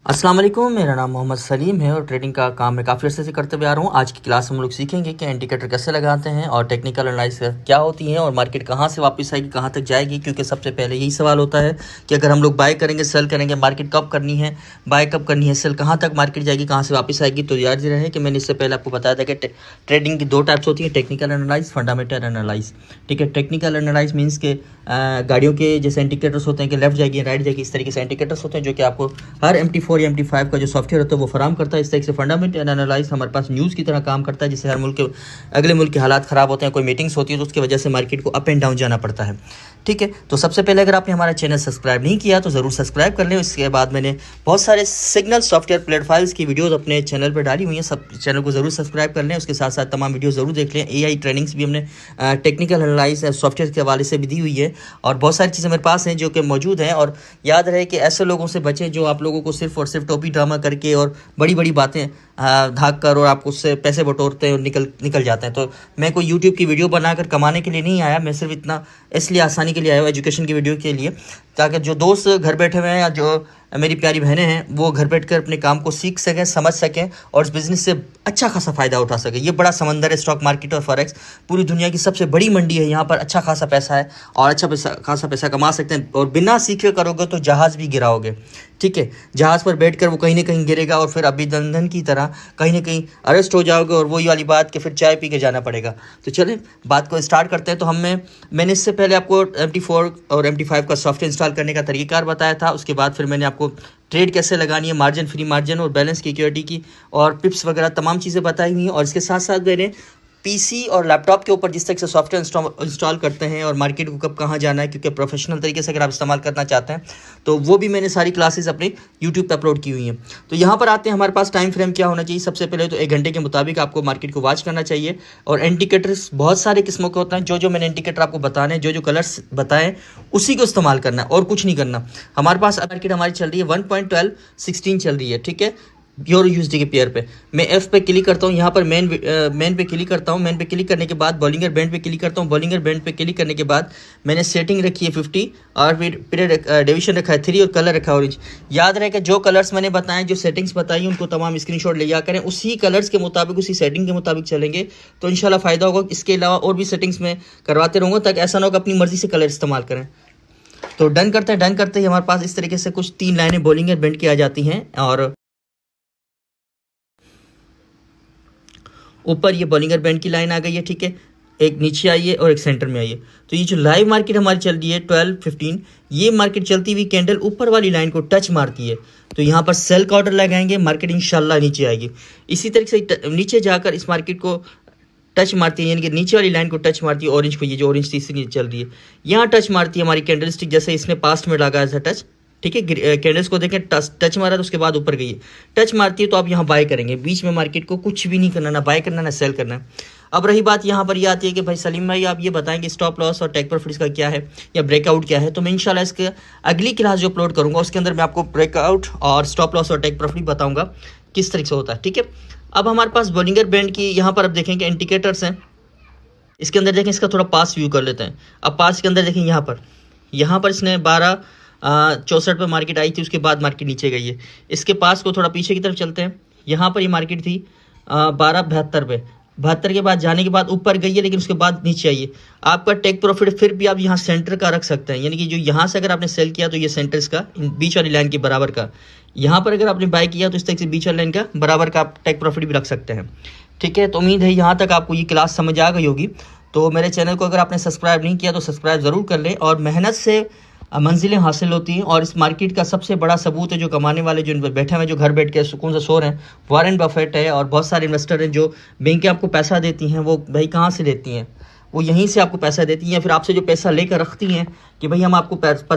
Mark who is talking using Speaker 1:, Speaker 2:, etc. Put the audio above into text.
Speaker 1: अस्सलाम वालेकुम, मेरा नाम मोहम्मद सलीम है और ट्रेडिंग का काम मैं काफ़ी अर्से से करते हुए आ रहा हूँ। आज की क्लास हम लोग सीखेंगे कि इंडिकेटर कैसे लगाते हैं और टेक्निकल एनालिसिस क्या होती है और मार्केट कहाँ से वापस आएगी, कहाँ तक जाएगी। क्योंकि सबसे पहले यही सवाल होता है कि अगर हम लोग बाय करेंगे, सेल करेंगे, मार्केट कब करनी है, बाय कब करनी है, सेल कहाँ तक मार्केट जाएगी, कहाँ से वापस आएगी। तो याद रहे कि मैंने इससे पहले आपको बताया था कि ट्रेडिंग की दो टाइप्स होती है, टेक्निकल एनालाइज, फंडामेंटल एनालाइज। ठीक है, टेक्निकल एनालाइज मीन्स के गाड़ियों के जैसे इंडिकेटर्स होते हैं कि लेफ्ट जाएगी, राइट जाएगी, इस तरीके से इंडिकेटर्स होते हैं जो कि आपको हर MT4 या MT5 का जो सॉफ्टवेयर होता है वो फराम करता है। इस तरीके से फंडामेंटल एनालाइज हमारे पास न्यूज़ की तरह काम करता है, जिससे हर मुल्क के अगले मुल्क के हालात ख़राब होते हैं, कोई मीटिंग्स होती है तो उसकी वजह से मार्केट को अप एंड डाउन जाना पड़ता है। ठीक है, तो सबसे पहले अगर आपने हमारा चैनल सब्सक्राइब नहीं किया तो ज़रूर सब्सक्राइब कर लें। इसके बाद मैंने बहुत सारे सिग्नल सॉफ्टवेयर प्लेटफाइल्स की वीडियोस अपने चैनल पर डाली हुई हैं, सब चैनल को ज़रूर सब्सक्राइब कर लें। उसके साथ साथ तमाम वीडियो ज़रूर देख लें। AI ट्रेनिंग्स भी हमने टेक्निकल एनालाइज सॉफ्टवेयर के हवाले से भी दी हुई है और बहुत सारी चीज़ें मेरे पास हैं जो कि मौजूद हैं। और याद रहे कि ऐसे लोगों से बचें जो आप लोगों को सिर्फ और सिर्फ टोपी ड्रामा करके और बड़ी बड़ी बातें धाक कर और आपको उससे पैसे बटोरते हैं और निकल जाते हैं। तो मैं कोई यूट्यूब की वीडियो बनाकर कमाने के लिए नहीं आया, मैं सिर्फ इतना इसलिए आसानी के लिए आया हूँ, एजुकेशन की वीडियो के लिए, ताकि जो दोस्त घर बैठे हुए हैं या जो मेरी प्यारी बहनें हैं वो घर बैठकर अपने काम को सीख सकें, समझ सकें और इस बिज़नेस से अच्छा खासा फ़ायदा उठा सकें। ये बड़ा समंदर है स्टॉक मार्केट और फॉरेक्स, पूरी दुनिया की सबसे बड़ी मंडी है। यहाँ पर अच्छा खासा पैसा है और खासा पैसा कमा सकते हैं। और बिना सीखे करोगे तो जहाज़ भी गिराओगे। ठीक है, जहाज़ पर बैठकर वो कहीं ना कहीं गिरेगा और फिर अभिनंदन की तरह कहीं ना कहीं अरेस्ट हो जाओगे और वही वाली बात कि फिर चाय पी के जाना पड़ेगा। तो चलें बात को स्टार्ट करते हैं। तो मैंने इससे पहले आपको MT4 और MT5 का सॉफ्टवेयर इंस्टॉल करने का तरीक़ाकार बताया था। उसके बाद फिर मैंने आपको ट्रेड कैसे लगानी है, मार्जिन, फ्री मार्जिन और बैलेंस की इक्विटी की और पिप्स वगैरह तमाम चीज़ें बताई हुई हैं। और इसके साथ साथ मैंने PC और लैपटॉप के ऊपर जिस तरह से सॉफ्टवेयर इंस्टॉल करते हैं और मार्केट को कब कहाँ जाना है, क्योंकि प्रोफेशनल तरीके से अगर आप इस्तेमाल करना चाहते हैं तो वो भी मैंने सारी क्लासेस अपने YouTube पे अपलोड की हुई हैं। तो यहाँ पर आते हैं, हमारे पास टाइम फ्रेम क्या होना चाहिए। सबसे पहले तो 1 घंटे के मुताबिक आपको मार्केट को वॉच करना चाहिए। और इंडिकेटर्स बहुत सारे किस्मों के होते हैं, जो मैंने इंडिकेटर आपको बताने, जो कलर्स बताएं उसी को इस्तेमाल करना है और कुछ नहीं करना। हमारे पास मार्केट हमारी चल रही है 1.1216 चल रही है। ठीक है, प्योर USD के पेयर पे मैं F पे क्लिक करता हूँ। यहाँ पर मेन पे क्लिक करता हूँ। मेन पे क्लिक करने के बाद बॉलिंगर बैंड पे क्लिक करता हूँ। बॉलिंगर बैंड पे क्लिक करने के बाद मैंने सेटिंग रखी है 50 और पीरियड डिवीजन रखा है 3 और कलर रखा है ऑरेंज। याद रहे कि जो कलर्स मैंने बताए, जो सेटिंग्स बताई, उनको तमाम स्क्रीनशॉट ले जा करें, उसी कलर्स के मुताबिक, उसी सेटिंग के मुताबिक चलेंगे तो इंशाल्लाह फ़ायदा होगा। इसके अलावा और भी सेटिंग्स में करवाते रहूँगा ताकि ऐसा ना हो कि अपनी मर्ज़ी से कलर इस्तेमाल करें। तो डन करते ही हमारे पास इस तरीके से कुछ 3 लाइनें बॉलिंगर बैंड की आ जाती हैं और ऊपर ये बॉलिंगर बैंड की लाइन आ गई है। ठीक है, एक नीचे आई है और एक सेंटर में आई है। तो ये जो लाइव मार्केट हमारी चल रही है 12-15, ये मार्केट चलती हुई कैंडल ऊपर वाली लाइन को टच मारती है तो यहाँ पर सेल का ऑर्डर लगाएंगे, मार्केट इंशाल्लाह नीचे आएगी। इसी तरीके से नीचे जाकर इस मार्केट को टच मारती है, यानी कि नीचे वाली लाइन को टच मारती है ऑरेंज को, ये जो ऑरेंज तीसरी चल रही है यहाँ टच मारती है हमारी कैंडल स्टिक, जैसे इसने पास्ट में लगाया था टच। ठीक है, कैंडल्स को देखें, टच मारा तो उसके बाद ऊपर गई है, टच मारती है तो आप यहाँ बाय करेंगे। बीच में मार्केट को कुछ भी नहीं करना, ना बाय करना ना सेल करना। अब रही बात यहाँ पर ये आती है कि भाई सलीम भाई आप ये बताएंगे स्टॉप लॉस और टेक प्रॉफिट्स का क्या है या ब्रेकआउट क्या है। तो मैं इंशाल्लाह इसके अगली क्लास जो अपलोड करूँगा उसके अंदर मैं आपको ब्रेकआउट और स्टॉप लॉस और टेक प्रॉफिट बताऊँगा किस तरीके से होता है। ठीक है, अब हमारे पास बॉलिंगर बैंड की यहाँ पर अब देखेंगे इंडिकेटर्स हैं। इसके अंदर देखें, इसका थोड़ा पास व्यू कर लेते हैं। अब पास के अंदर देखें, यहाँ पर इसने 1264 पर मार्केट आई थी, उसके बाद मार्केट नीचे गई है। इसके पास को थोड़ा पीछे की तरफ चलते हैं। यहाँ पर ये मार्केट थी 1272 पे, 72 के बाद जाने के बाद ऊपर गई है लेकिन उसके बाद नीचे आई है। आपका टेक प्रॉफिट फिर भी आप यहाँ सेंटर का रख सकते हैं, यानी कि जो यहाँ से अगर आपने सेल किया तो ये सेंटर इसका बीच वाली लाइन के बराबर का, यहाँ पर अगर आपने बाय किया तो इस तरह से बीच वाली लाइन का बराबर का आप टेक प्रॉफिट भी रख सकते हैं। ठीक है, तो उम्मीद है यहाँ तक आपको ये क्लास समझ आ गई होगी। तो मेरे चैनल को अगर आपने सब्सक्राइब नहीं किया तो सब्सक्राइब ज़रूर कर लें। और मेहनत से मंजिलें हासिल होती हैं और इस मार्केट का सबसे बड़ा सबूत है जो कमाने वाले, जो बैठे हुए, जो घर बैठ के सुकून से सो रहे हैं, वॉरेन बफेट है और बहुत सारे इन्वेस्टर हैं। जो बैंकें आपको पैसा देती हैं वो भाई कहाँ से देती हैं, वो यहीं से आपको पैसा देती हैं या फिर आपसे जो पैसा लेकर रखती हैं कि भाई हम आपको